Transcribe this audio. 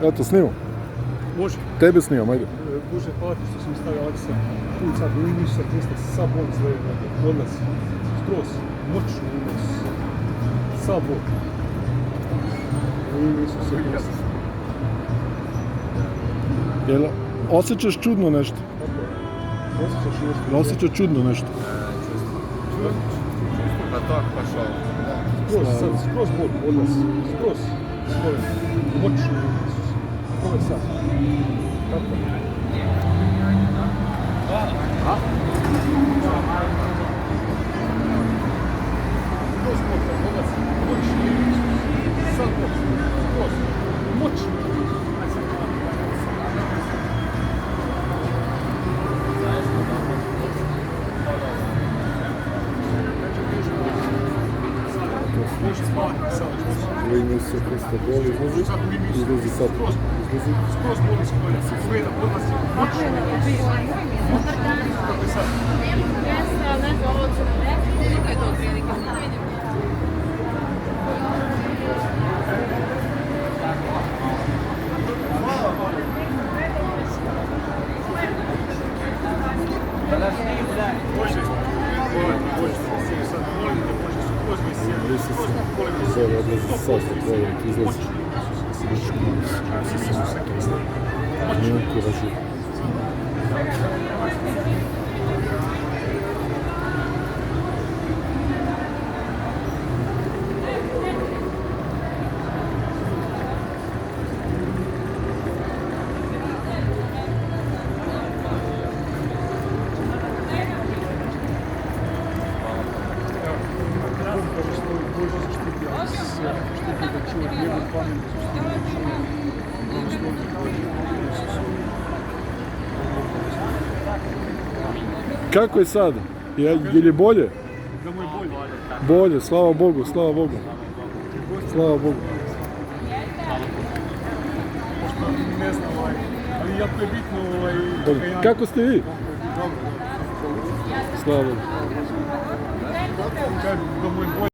Eto, snimam. Može. Tebe snimam, ajde. Bože, hvala ti što si mi stavio Aleksa. Tu sad u Iniša, 200, sad bol izgleda, odlazi. Skroz, moćno unos. Sad bol. U Iniša, sve mjesto. Jel osjećaš čudno nešto? Osjećaš nešto? Jel osjećaš čudno nešto? Pa tak пошел. Skroz, sad, skroz bol, odlazi. Skroz, skroz. Moćno unos. Ovo je sad. Tako. A? Skroz bol, odlazi. Moćno unos. Sad bol, skroz. Moćno. U ime Isusa Krista bol izlazi sad. Skroz bol iz kolja. Uveda, odlazi. Moćno. Kako je sad? Zove, odlazi sad sa tvojom, ti izlaziš. Nije kuražu. Kako je sad? Je li bolje? Da mu je bolje. Bolje, slava Bogu, slava Bogu. Slava Bogu. Ne znam, ali jako je bitno Bolje. Kako ste vi? Dobro. Slava Bogu. Da mu je bolje.